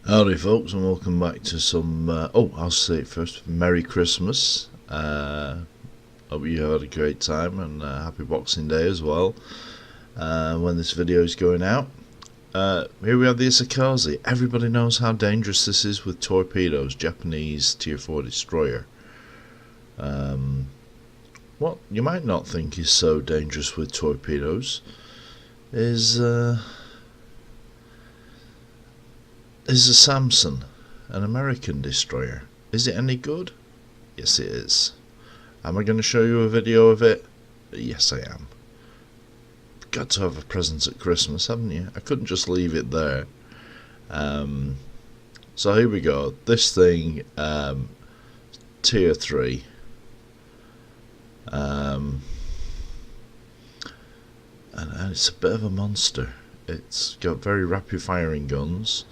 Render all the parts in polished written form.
Howdy folks, and welcome back to some, I'll say it first, Merry Christmas. Hope you had a great time, and happy Boxing Day as well, when this video is going out. Here we have the Isakaze. Everybody knows how dangerous this is with torpedoes, Japanese Tier 4 destroyer. What you might not think is so dangerous with torpedoes is a Samson, an American destroyer. Is it any good? Yes, it is. Am I going to show you a video of it? Yes, I am. Got to have a present at Christmas, haven't you? I couldn't just leave it there. So here we go. This thing, Tier 3. And it's a bit of a monster. It's got very rapid firing guns.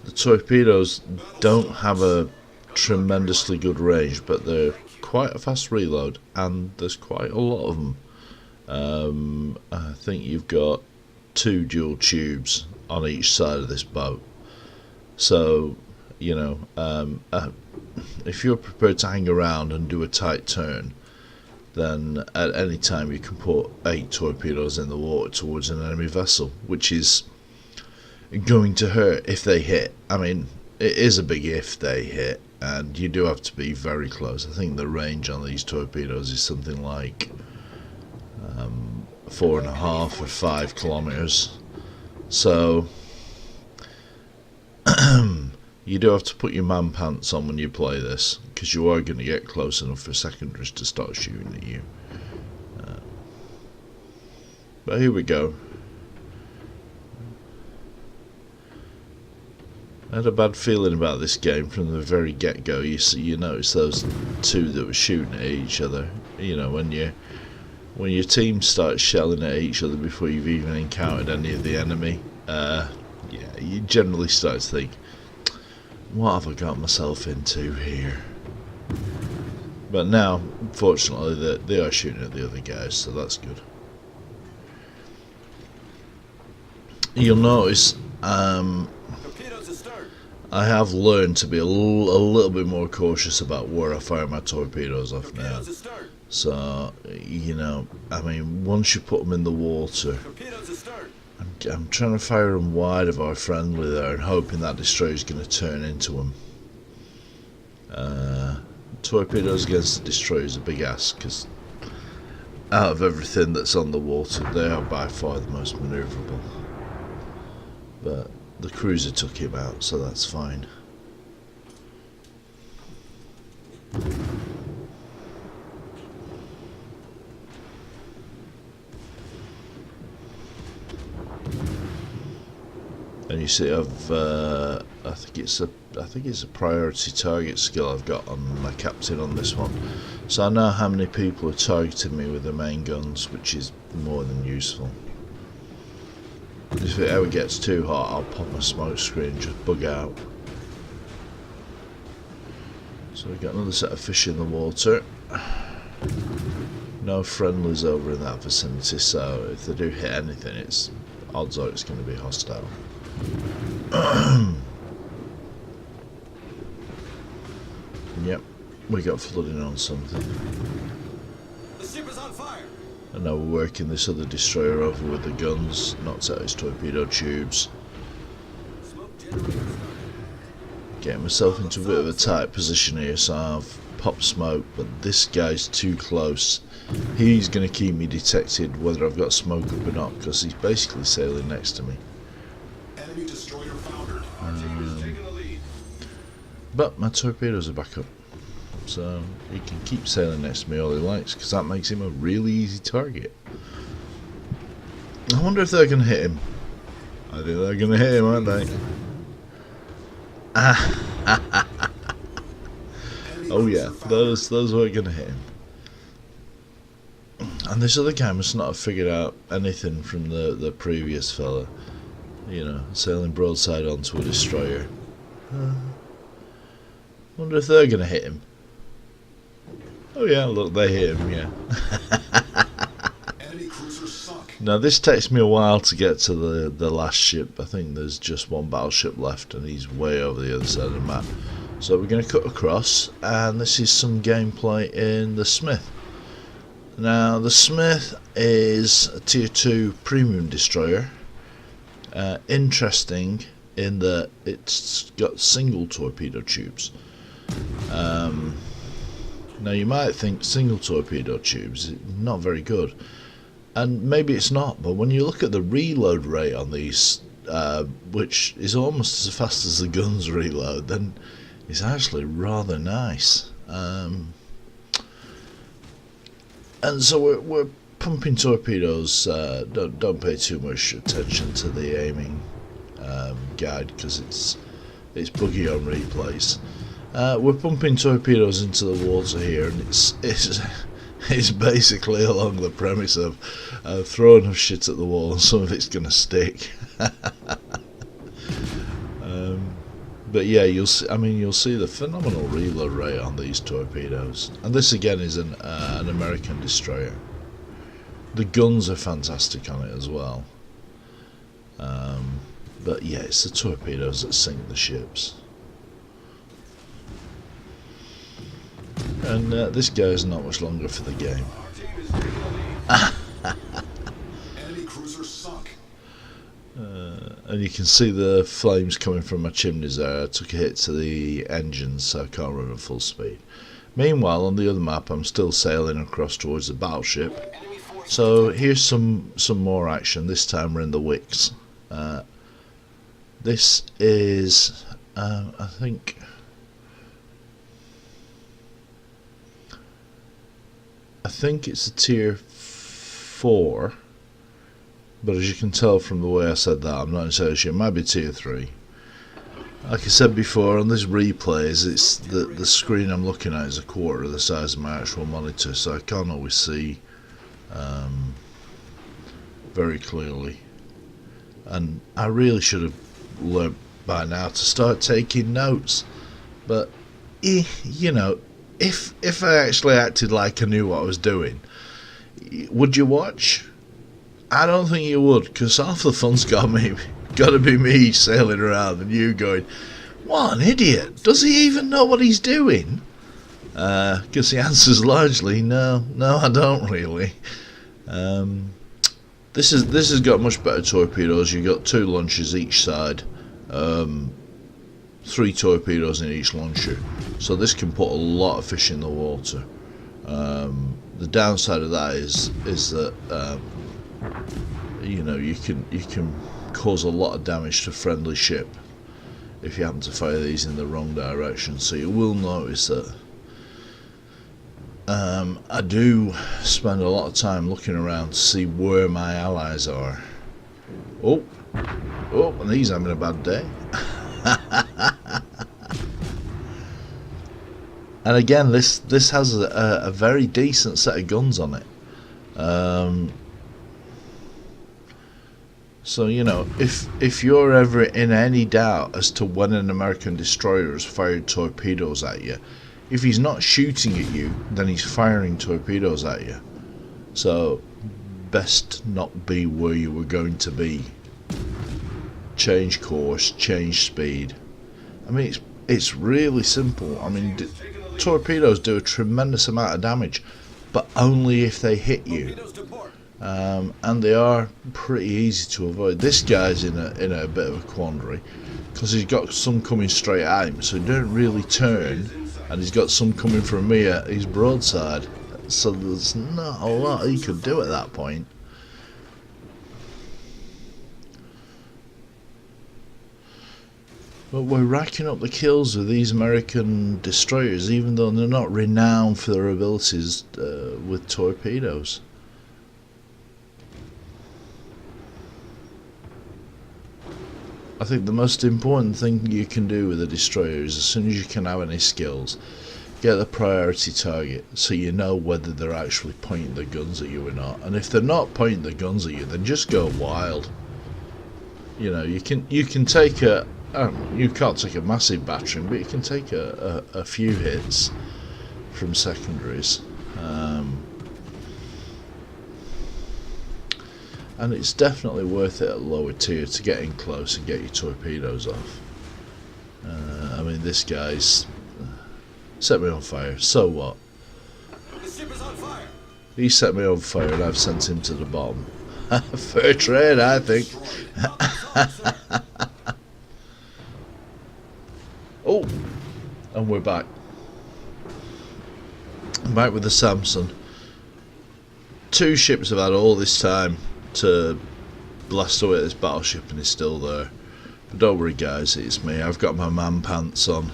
The torpedoes don't have a tremendously good range, but they're quite a fast reload, and there's quite a lot of them. I think you've got 2 dual tubes on each side of this boat. So, you know, if you're prepared to hang around and do a tight turn, then at any time you can put 8 torpedoes in the water towards an enemy vessel, which is going to hurt if they hit. I mean, it is a big if they hit, and you do have to be very close. I think the range on these torpedoes is something like 4.5 or 5 kilometers. So you do have to put your man pants on when you play this, because you are going to get close enough for secondaries to start shooting at you. But here we go. I had a bad feeling about this game from the very get-go. You notice those 2 that were shooting at each other. You know, when your team starts shelling at each other before you've even encountered any of the enemy, yeah, you generally start to think, what have I got myself into here? But now, fortunately, they are shooting at the other guys, so that's good. You'll notice I have learned to be a little bit more cautious about where I fire my torpedoes off now. So, you know, I mean, once you put them in the water, I'm trying to fire them wide of our friendly there and hoping that destroyer is going to turn into them. Torpedoes against the destroyer is a big ask, because out of everything that's on the water, they are by far the most manoeuvrable. But the cruiser took him out, so that's fine. And you see, I think it's a priority target skill I've got on my captain on this one, so I know how many people are targeting me with the main guns, which is more than useful. If it ever gets too hot, I'll pop my smoke screen and just bug out. So we've got another set of fish in the water. No friendlies over in that vicinity, so if they do hit anything, odds are it's going to be hostile. Yep, we got flooding on something. The ship is on fire. And now we're working this other destroyer over with the guns, knocked out his torpedo tubes. Getting myself into a bit of a tight position here, so I've popped smoke, but this guy's too close. He's going to keep me detected whether I've got smoke up or not, because he's basically sailing next to me. Enemy destroyer foundered. But my torpedoes are back up, so he can keep sailing next to me all he likes, because that makes him a really easy target. I wonder if they're going to hit him. I think they're going to hit him, aren't they? Oh yeah, those were going to hit him. And this other guy must not have figured out anything from the previous fella. You know, sailing broadside onto a destroyer. Wonder if they're going to hit him. Oh yeah, look, they hit him, yeah. Enemy cruiser sunk. Now this takes me a while to get to the last ship. I think there's just one battleship left and he's way over the other side of the map. So we're going to cut across, and this is some gameplay in the Smith. Now the Smith is a tier 2 premium destroyer. Interesting in that it's got single torpedo tubes. Now you might think single torpedo tubes is not very good, and maybe it's not, but when you look at the reload rate on these, which is almost as fast as the guns reload, then it's actually rather nice. And so we're pumping torpedoes. Don't pay too much attention to the aiming guide because it's buggy on replays. We're pumping torpedoes into the water here, and it's basically along the premise of throw enough shit at the wall and some of it's going to stick. But yeah, you'll see the phenomenal reload rate on these torpedoes, and this again is an American destroyer. The guns are fantastic on it as well. But yeah, it's the torpedoes that sink the ships. And this guy's not much longer for the game. Enemy cruiser sunk. And you can see the flames coming from my chimneys there. I took a hit to the engines, so I can't run at full speed. Meanwhile, on the other map, I'm still sailing across towards the battleship. So here's some more action. This time we're in the Wicks. This is, I think it's a tier 4, but as you can tell from the way I said that, I'm not entirely sure. It might be tier 3. Like I said before, on this replays, it's the screen I'm looking at is a quarter of the size of my actual monitor, so I can't always see very clearly. And I really should have learnt by now to start taking notes, but you know, if I actually acted like I knew what I was doing, would you watch? I don't think you would, because half the fun's got to be me sailing around and you going, what an idiot, does he even know what he's doing? Because the answer's largely no I don't really. This has got much better torpedoes. You've got 2 launchers each side, 3 torpedoes in each launcher, so this can put a lot of fish in the water. The downside of that is that you know, you can cause a lot of damage to a friendly ship if you happen to fire these in the wrong direction. So you will notice that I do spend a lot of time looking around to see where my allies are. Oh, and he's having a bad day. And again, this has a very decent set of guns on it. So you know, if you're ever in any doubt as to when an American destroyer has fired torpedoes at you, if he's not shooting at you, then he's firing torpedoes at you. So best not be where you were going to be. Change course, change speed. I mean, it's really simple. I mean, torpedoes do a tremendous amount of damage, but only if they hit you. And they are pretty easy to avoid. This guy's in a bit of a quandary because he's got some coming straight at him, so he don't really turn, and he's got some coming from me at his broadside, so there's not a lot he could do at that point. But we're racking up the kills with these American destroyers, even though they're not renowned for their abilities with torpedoes. I think the most important thing you can do with a destroyer is, as soon as you can have any skills, get the priority target so you know whether they're actually pointing the guns at you or not. And if they're not pointing the guns at you, then just go wild. You know, you can take a you can't take a massive battering, but you can take a few hits from and it's definitely worth it at lower tier to get in close and get your torpedoes off. I mean, this guy's set me on fire, so what? The ship is on fire. He set me on fire and I've sent him to the bottom. Fair trade, I think. Oh, and we're back. I'm back with the Samson. 2 ships have had all this time to blast away this battleship and he's still there. But don't worry guys, it's me. I've got my man pants on.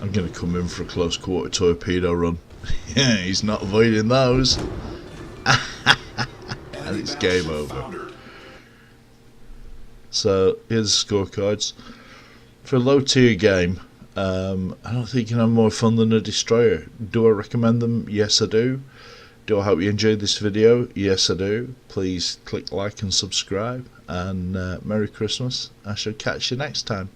I'm going to come in for a close quarter torpedo run. Yeah, he's not avoiding those. And it's game over. So here's the scorecards. For a low tier game, I don't think you can have more fun than a destroyer. Do I recommend them? Yes I do. Do I hope you enjoyed this video? Yes I do. Please click like and subscribe, and Merry Christmas. I shall catch you next time.